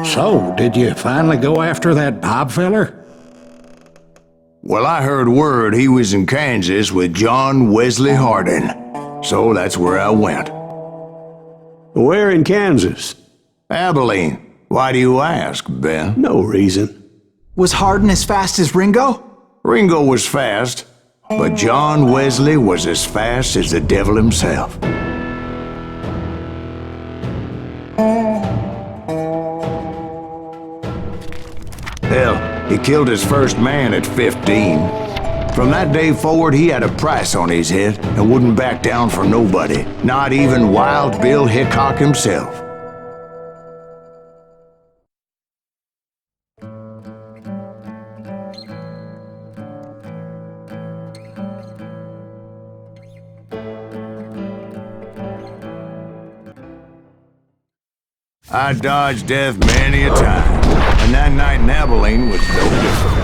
So, did you finally go after that Bob feller? Well, I heard word he was in Kansas with John Wesley Hardin, so that's where I went. Where in Kansas? Abilene. Why do you ask, Ben? No reason. Was Hardin as fast as Ringo? Ringo was fast, but John Wesley was as fast as the devil himself. Hell, he killed his first man at 15. From that day forward, he had a price on his head and wouldn't back down for nobody, not even Wild Bill Hickok himself. I dodged death many a time, and that night in Abilene was no different.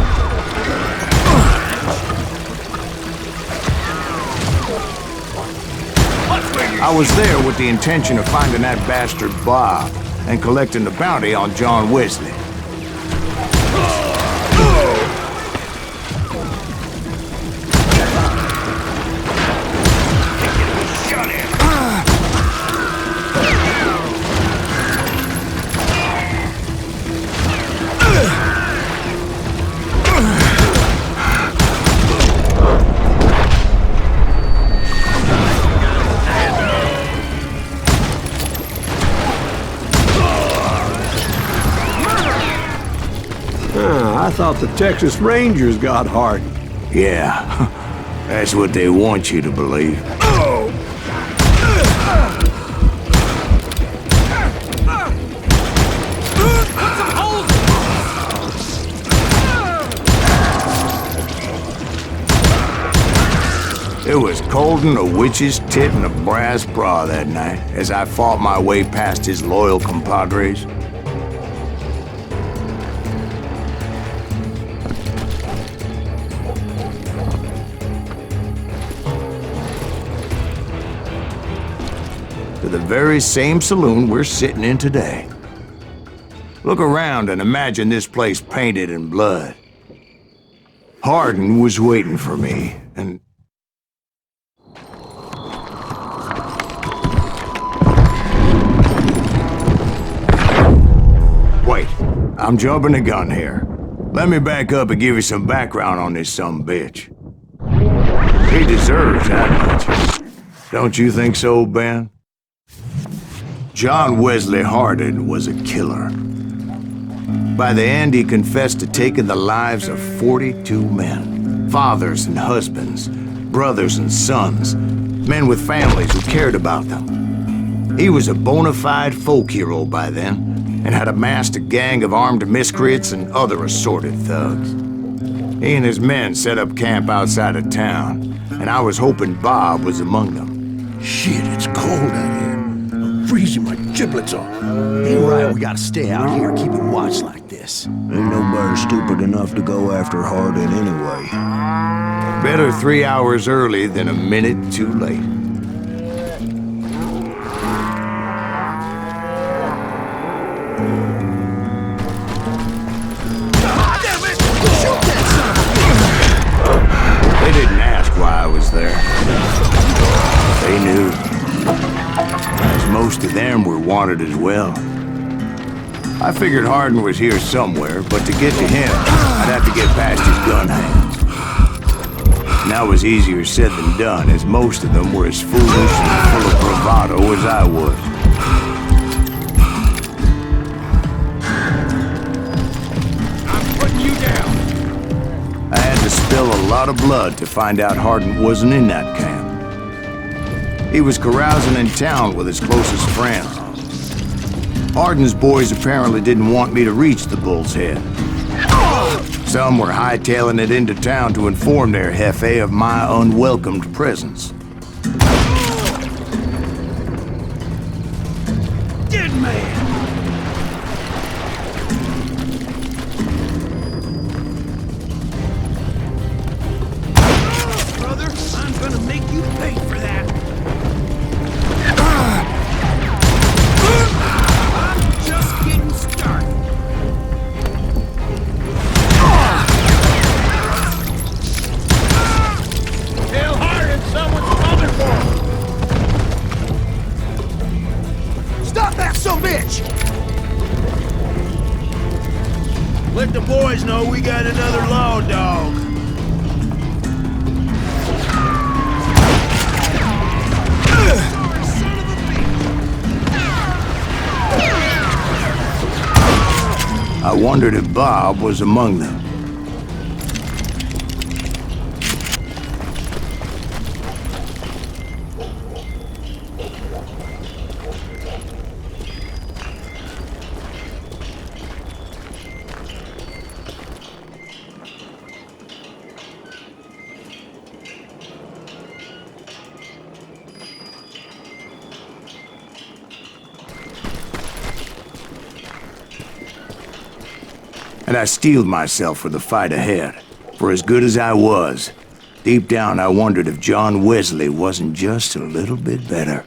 I was there with the intention of finding that bastard Bob and collecting the bounty on John Wesley. I thought the Texas Rangers got Hardin. Yeah, that's what they want you to believe. It was cold in a witch's tit and a brass bra that night as I fought my way past his loyal compadres. To the very same saloon we're sitting in today. Look around and imagine this place painted in blood. Hardin was waiting for me, and... Wait, I'm jumping the gun here. Let me back up and give you some background on this sumbitch. He deserves that much. Don't you think so, Ben? John Wesley Hardin was a killer. By the end, he confessed to taking the lives of 42 men. Fathers and husbands, brothers and sons, men with families who cared about them. He was a bona fide folk hero by then, and had amassed a gang of armed miscreants and other assorted thugs. He and his men set up camp outside of town, and I was hoping Bob was among them. Shit, it's cold out here. I'm freezing my giblets off. Ain't right we gotta stay out here keeping watch like this. Ain't nobody stupid enough to go after Hardin anyway. Better 3 hours early than a minute too late. They didn't ask why I was there. They knew. As most of them were wanted as well. I figured Hardin was here somewhere, but to get to him, I'd have to get past his gun hands. And that was easier said than done, as most of them were as foolish and full of bravado as I was. I'm putting you down. I had to spill a lot of blood to find out Hardin wasn't in that camp. He was carousing in town with his closest friends. Hardin's boys apparently didn't want me to reach the Bull's Head. Some were hightailing it into town to inform their jefe of my unwelcomed presence. Dead man. Brother, I'm gonna make you pay for that. I'm just getting started. of a bitch! Let the boys know we got another law dog. I wondered if Bob was among them. And I steeled myself for the fight ahead. For as good as I was, deep down I wondered if John Wesley wasn't just a little bit better.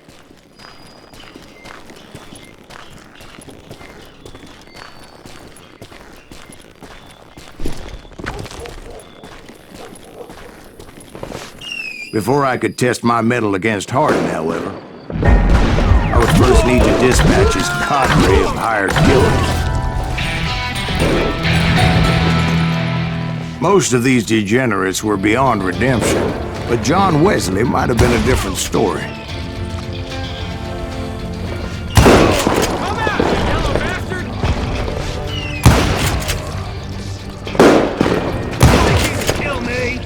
Before I could test my mettle against Hardin, however, I would first need to dispatch his cadre of hired killers. Most of these degenerates were beyond redemption, but John Wesley might have been a different story. Come out, you yellow bastard! You think you can kill me?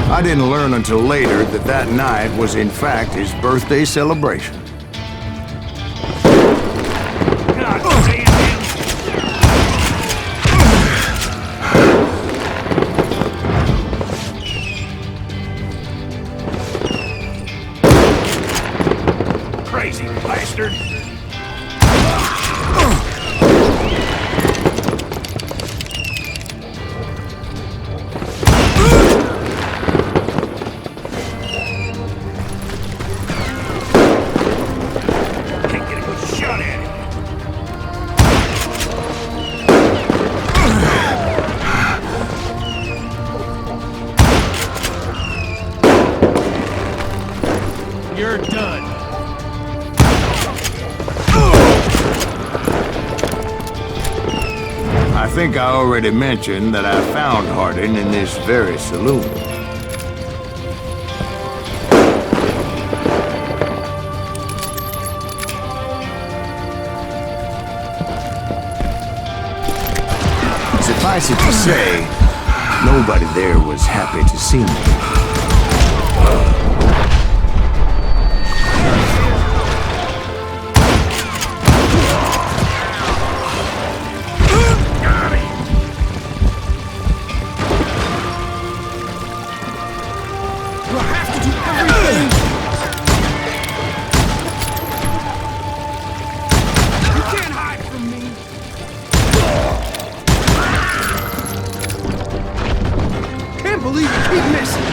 I didn't learn until later that that night was in fact his birthday celebration. God damn him! Crazy bastard! Can't get a good shot at him. You're done. I think I already mentioned that I found Hardin in this very saloon. Suffice it to say, nobody there was happy to see me. We'll have to do everything! You can't hide from me! Can't believe you keep missing!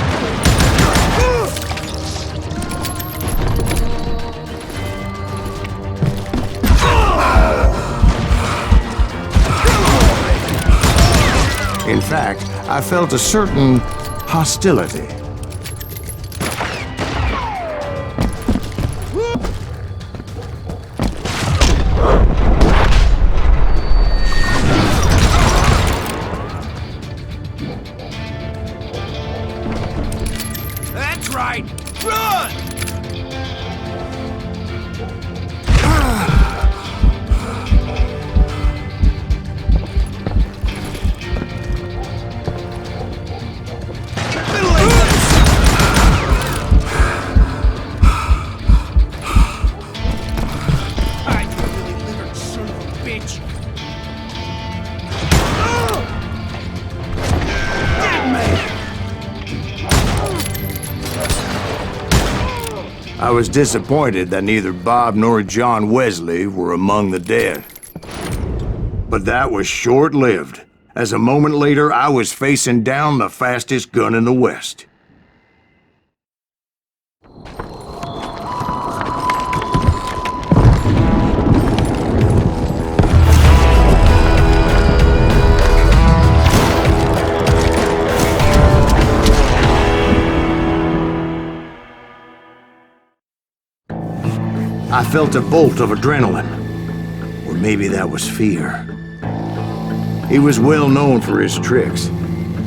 In fact, I felt a certain hostility. That's right! Run! I really littered son of a bitch! Dead man! I was disappointed that neither Bob nor John Wesley were among the dead. But that was short-lived, as a moment later I was facing down the fastest gun in the West. I felt a bolt of adrenaline. Or maybe that was fear. He was well known for his tricks,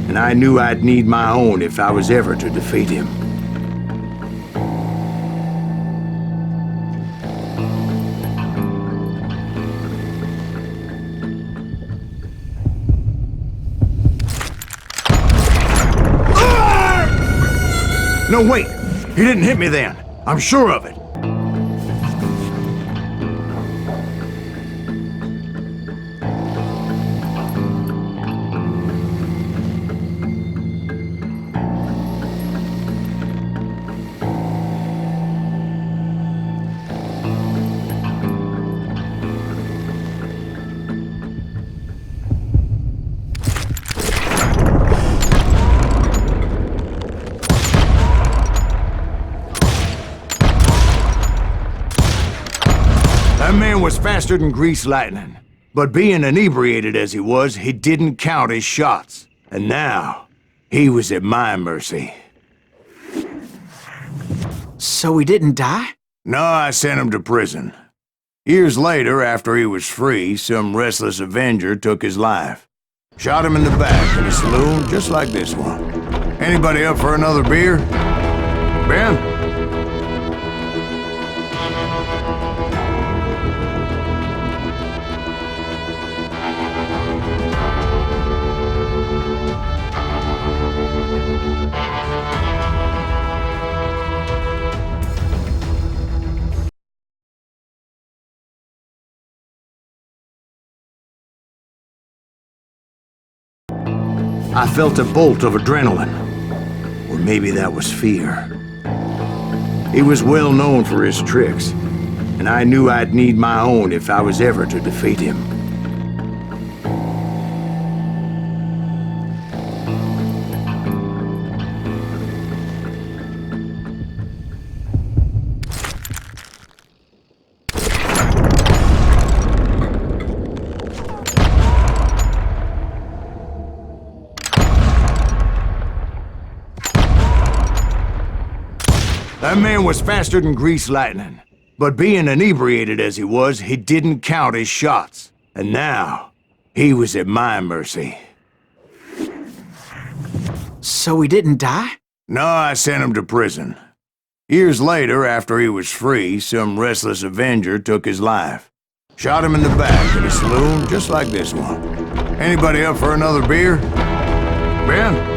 and I knew I'd need my own if I was ever to defeat him. No, wait! He didn't hit me then. I'm sure of it. That man was faster than greased lightning. But being inebriated as he was, he didn't count his shots. And now, he was at my mercy. So he didn't die? No, I sent him to prison. Years later, after he was free, some restless avenger took his life. Shot him in the back in a saloon just like this one. Anybody up for another beer? Ben? I felt a bolt of adrenaline. Or maybe that was fear. He was well known for his tricks, and I knew I'd need my own if I was ever to defeat him. That man was faster than greased lightning. But being inebriated as he was, he didn't count his shots. And now, he was at my mercy. So he didn't die? No, I sent him to prison. Years later, after he was free, some restless avenger took his life. Shot him in the back in a saloon just like this one. Anybody up for another beer? Ben?